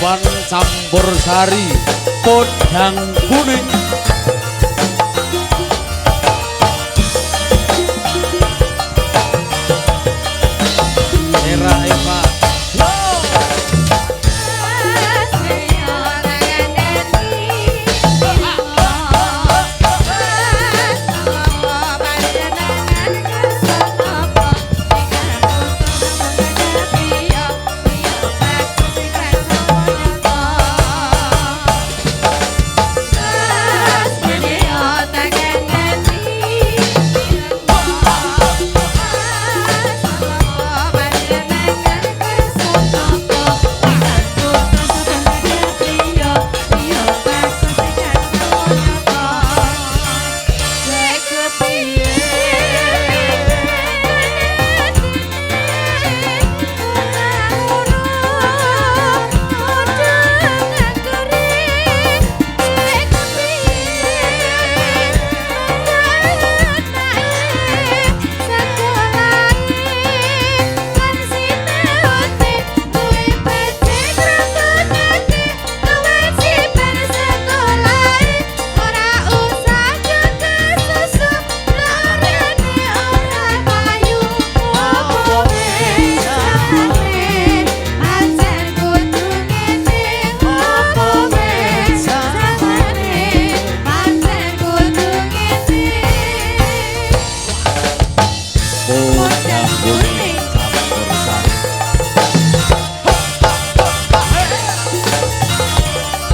Sowan campur sari podhang kuning. Era Eva.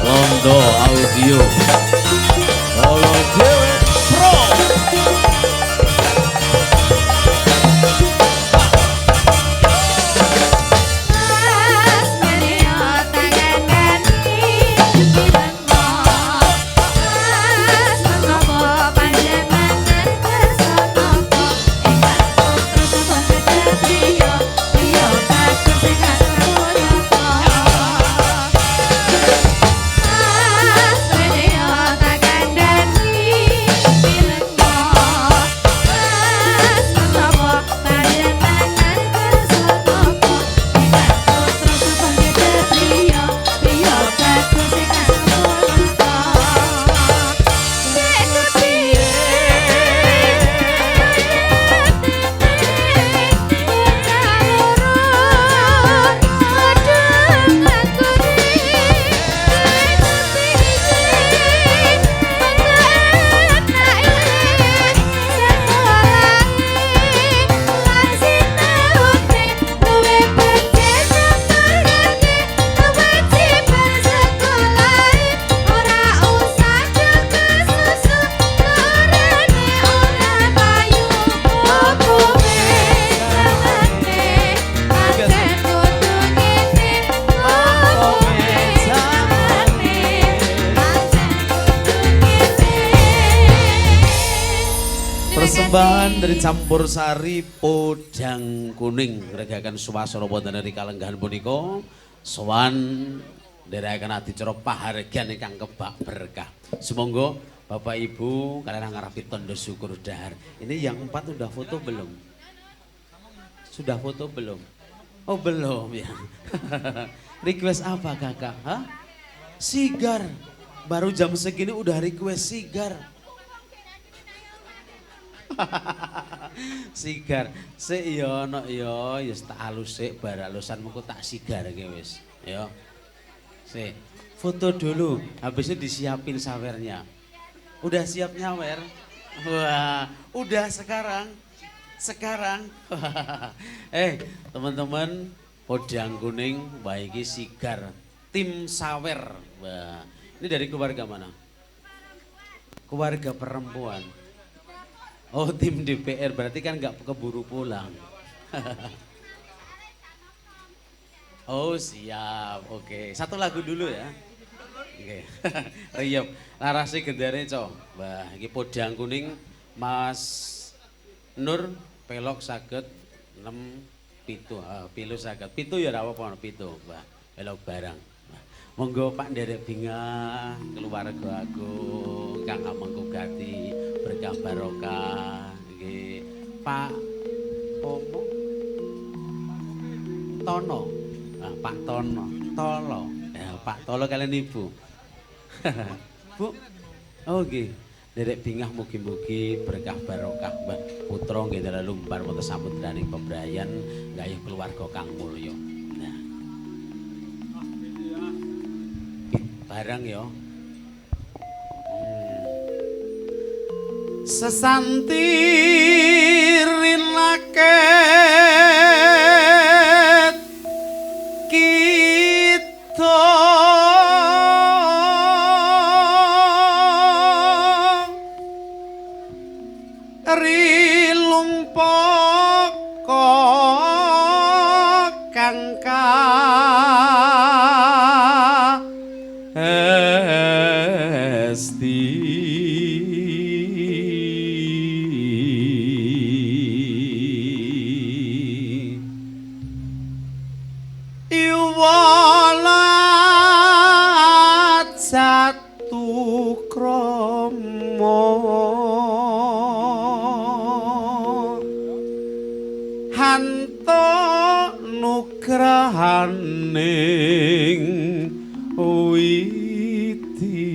Londo Audio Olo Dewe Pro. Persembahan dari campur sari podhang kuning ngregaken swasana wonten ing kalenggahan punika sowan nderekaken adicara pahargyan ingkang kebak berkah. Semoga Bapak Ibu kalian ngarapi tondo syukur dahar. Ini yang 4 udah foto belum? Sudah foto belum? Oh belum ya. Request apa kakak? Hah? Sigar. Baru jam segini udah request sigar. Sigar. Sik ya ono ya wis tak alus sik bar alusan mengko tak sigar iki wis. Ya. Sik. Foto dulu, habisnya disiapin sawernya. Udah siap nyawer? Wah, udah sekarang. Sekarang. Teman-teman, podhang kuning baiki sigar tim sawer. Wah, ini dari keluarga mana? Keluarga perempuan. Oh, tim DPR berarti kan nggak keburu pulang. Oh, siap. Oke, satu lagu dulu ya. Oke. Riep. Narasi gendane, Cok. Wah, iki podhang kuning Mas Nur pelok saged 6 pitu. Pilu saged. Pitu ya ora apa-apa pitu, Mbah. Pelok barang. Monggo Pak Nderek Bingah, keluarga aku, Kang Amengku Gati, berkah barokah. Nggih. Pak Pomo Tono. Pak Tono, Tolo. Pak Tolo kalian Ibu. Bu. Oh nggih. Derek bingah mugi-mugi berkah barokah Mbah Putra nggih dalah lumbar wonten saputraning pembrayan gayuh keluarga kang mulya. Nah. Barang ya. Sesanti rinaket kita rilumpaka kangka esti iwala jatuh kromo hanto nugrahaning witi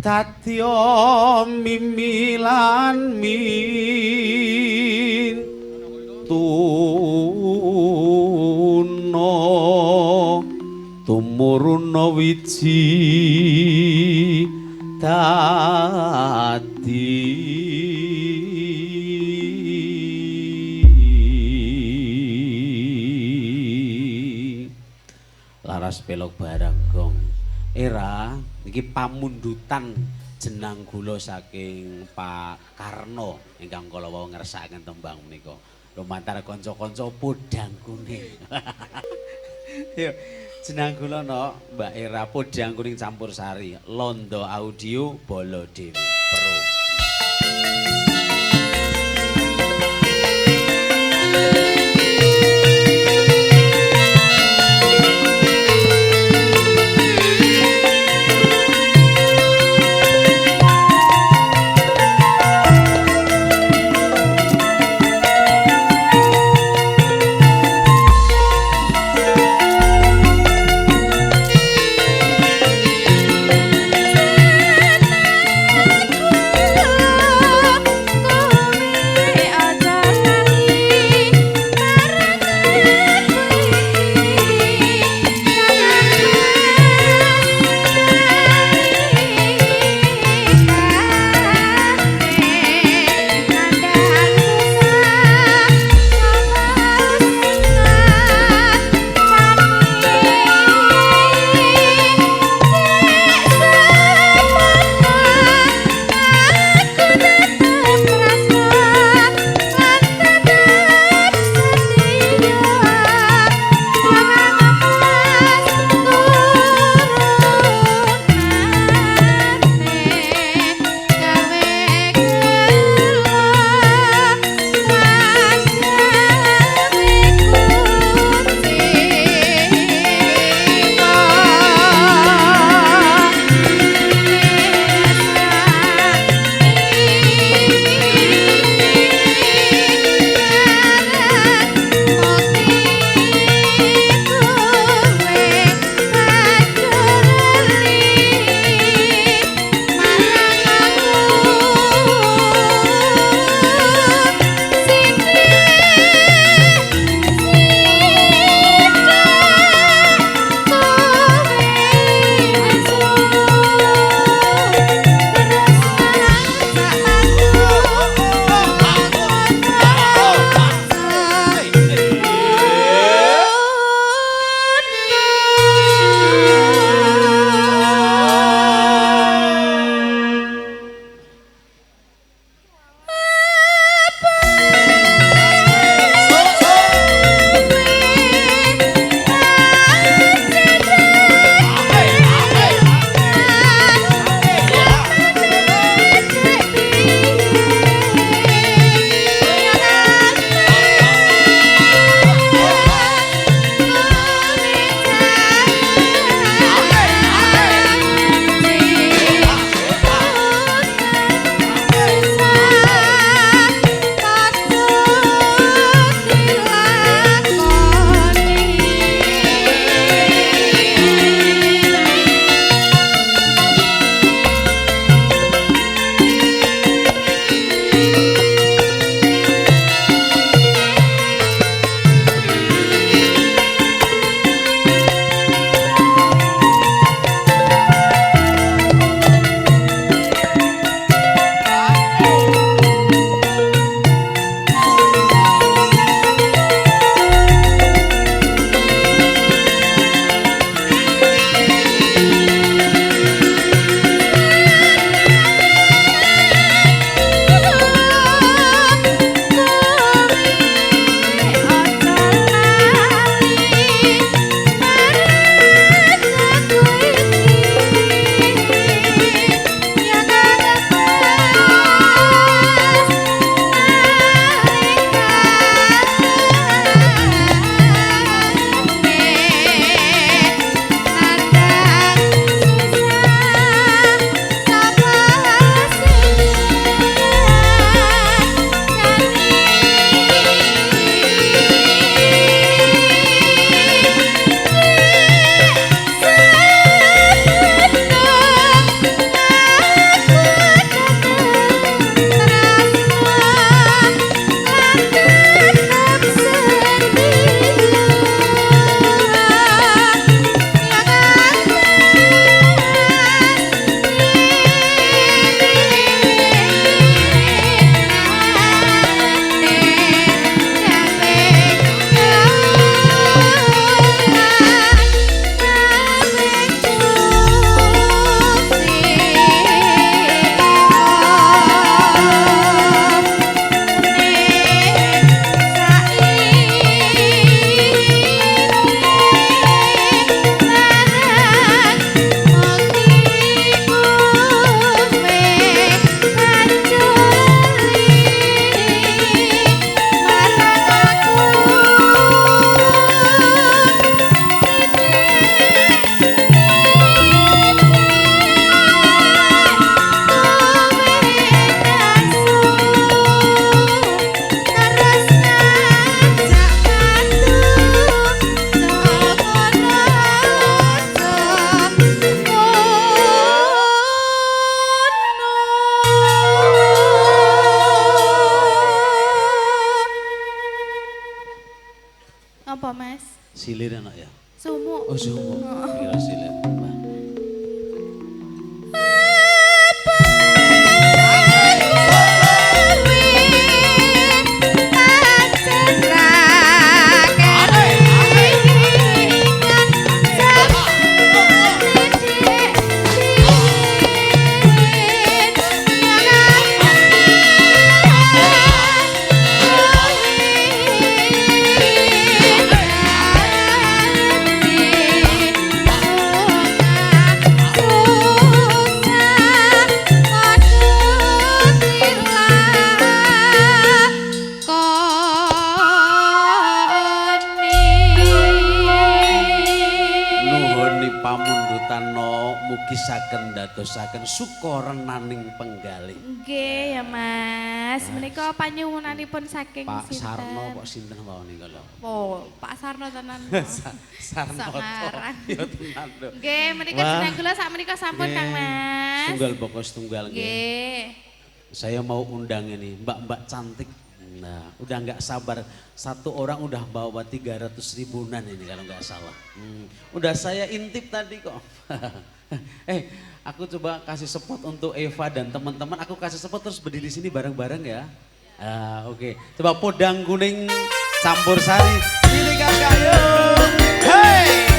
tatya mimilan min tuno tumuruna wiji dadi laras pelok barang gong era iki pamundutan jenang gula saking Pak Karno ingkang kala wau ngersakaken tembang menika lumantar kanca-kanca podang kuning. Yo jenang gula no Mbak Era podang kuning campur sari Londo Audio Bolo Dewi Pro. apa Mas? Silir anak ya? Sumuk. Oh sumuk, kira silir. Saken dadosaken sukorenaning penggalih. Nggih ya Mas, menika panyuwunanipun saking Pak sinten? Sarno kok sinten wae niku lho. Oh, Pak Sarno tenan. Sarno. Ya tenan lho. Nggih, menika jeneng kula sakmenika sampun Kang Mas. Tunggal pokok tunggal nggih. Nggih. Saya mau undang ini mbak-mbak cantik. Nah, udah nggak sabar. Satu orang udah bawa 300 ribuan ini kalau nggak salah. Udah saya intip tadi kok. Aku coba kasih spot untuk Eva dan teman-teman. Aku kasih spot terus berdiri di sini bareng-bareng ya. Oke. Coba podang kuning campur sari. Ini kakak yuk. Hey!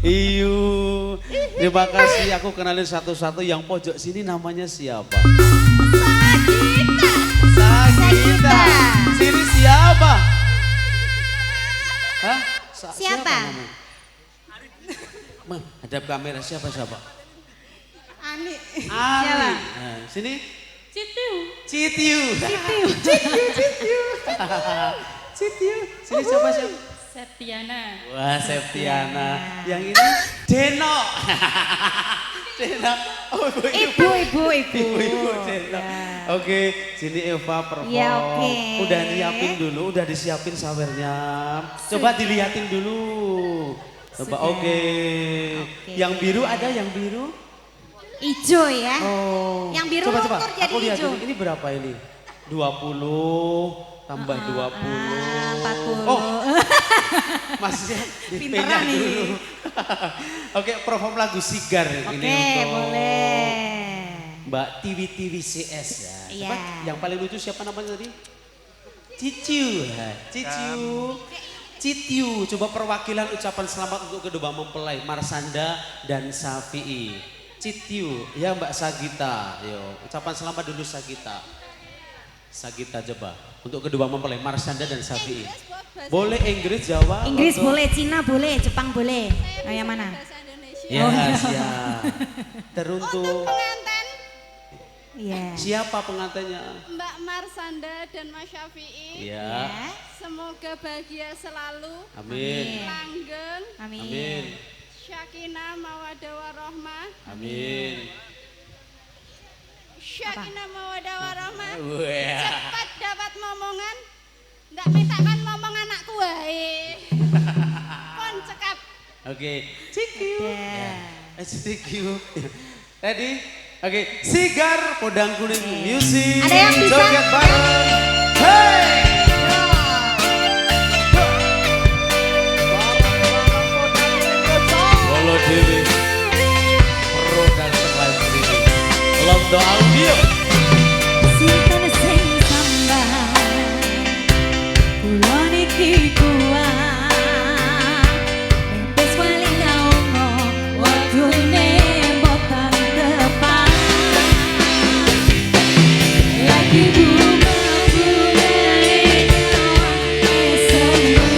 Iyo, terima kasih. Aku kenalin satu-satu. Yang pojok sini namanya siapa? Sagita. Sini siapa? Hah? Siapa? Hadap kamera siapa? Ani. Siapa? Nah, sini? Citiu. Sini siapa? Septiana. Wah, Septiana. Yang ini Deno. Deno. Oh, Ibu. Deno. Oke, sini Eva perform. Ya, oke. Udah nyiapin dulu, udah disiapin sawernya. Coba dilihatin dulu. Coba oke. Yang biru ada yang biru? Ijo ya. Oh. Yang biru coba. luntur jadi Aku lihat hijau. ini berapa ini? 20 tambah 20. 40. Oh. Masih di Pinteran nih. dulu. Oke, perform lagu Sigar ini Oke, untuk boleh. Mbak Tiwi CS ya. Iya. Coba yang paling lucu siapa namanya tadi? Cicu. Citiu. Coba perwakilan ucapan selamat untuk kedua mempelai Marsanda dan Safi'i. Citiu. Ya Mbak Sagita. Yo, ucapan selamat dulu Sagita. Sagita coba untuk kedua mempelai Marsanda dan Safi'i. Boleh Inggris, Jawa? Inggris atau... boleh, Cina boleh, Jepang boleh. Yang mana? Ya, siap. Teruntuk. Pengantin Iya. Siapa pengantinnya? Mbak Marsanda dan Mas Syafi'i. Iya. Semoga bahagia selalu. Amin. Langgeng. Amin. Syakinah mawaddah warahmah. Amin. Syakinah mawaddah warahmah. Wah. Cepat dapat momongan. Ndak minta kan ngomong anakku wae. Kon cekap. Oke. Cikiu. Ada. Cikiu. Ready? Oke. Sigar podang kuning music. Ada yang bisa? Joget bareng. Hey! Bolo dewi. Produk live streaming. Londo audio. Sinten sing sambat kula niki kuat wis wali nyaono waktune boten tepat lagi bunga bulane semu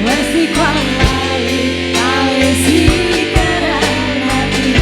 wis dikwalai kali sikaran hati.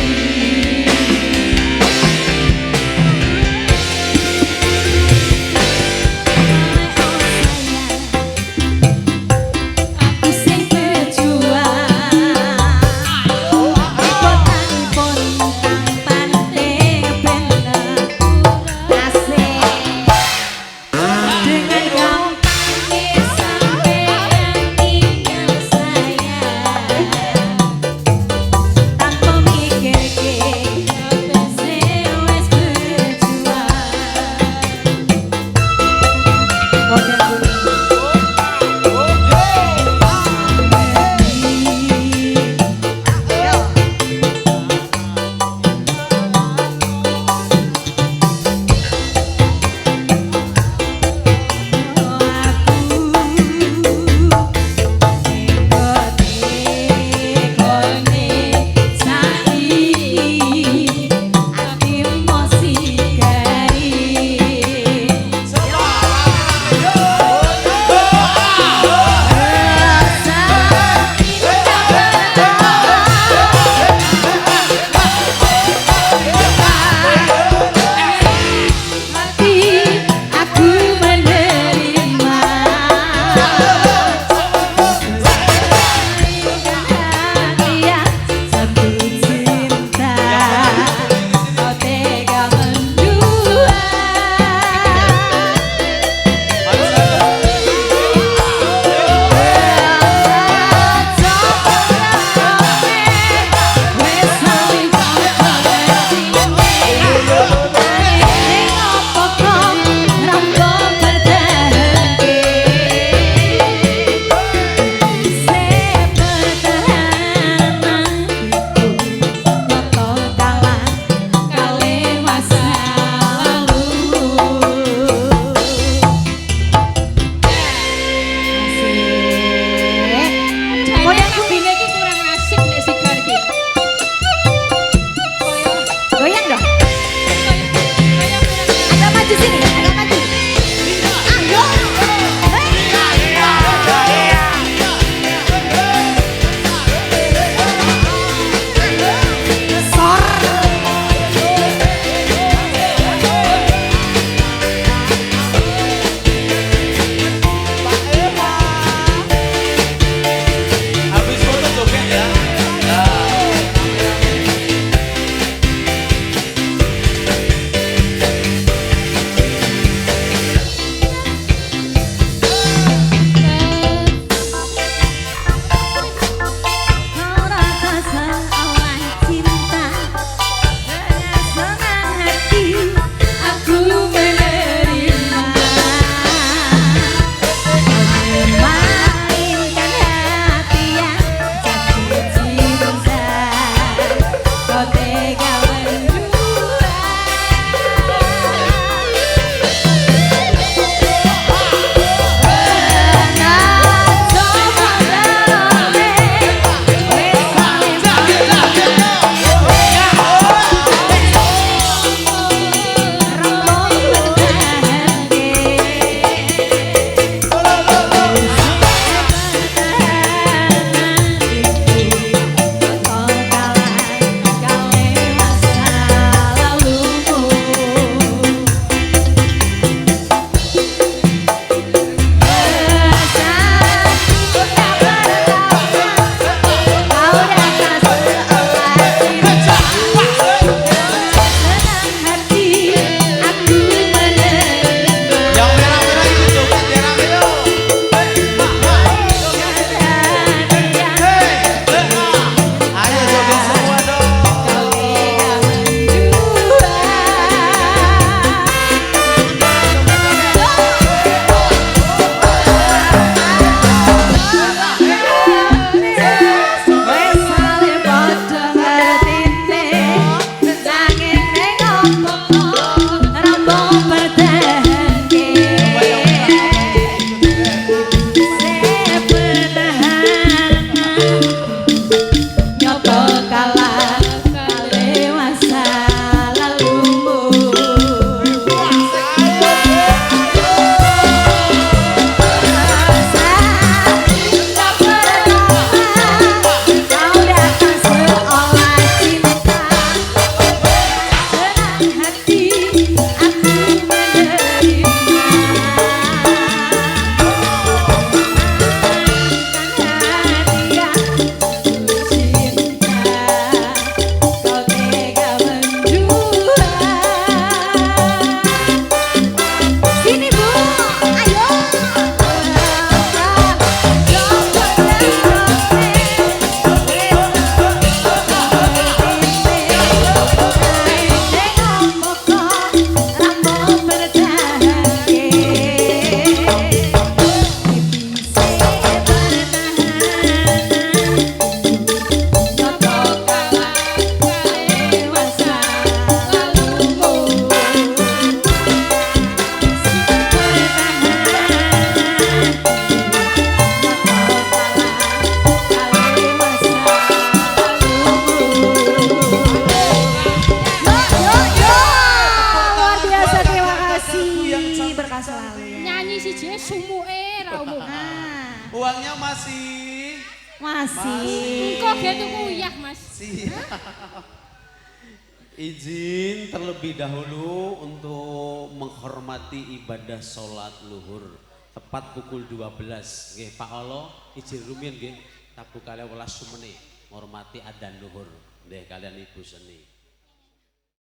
uangnya masih? Masih. Kok gitu kuyah Mas? Siap. Izin terlebih dahulu untuk menghormati ibadah sholat luhur tepat pukul 12. Nggih Pak Olo, izin rumiyin nggih tabu kalian welas sumene menghormati adzan luhur. Nggih kalian Ibu Seni.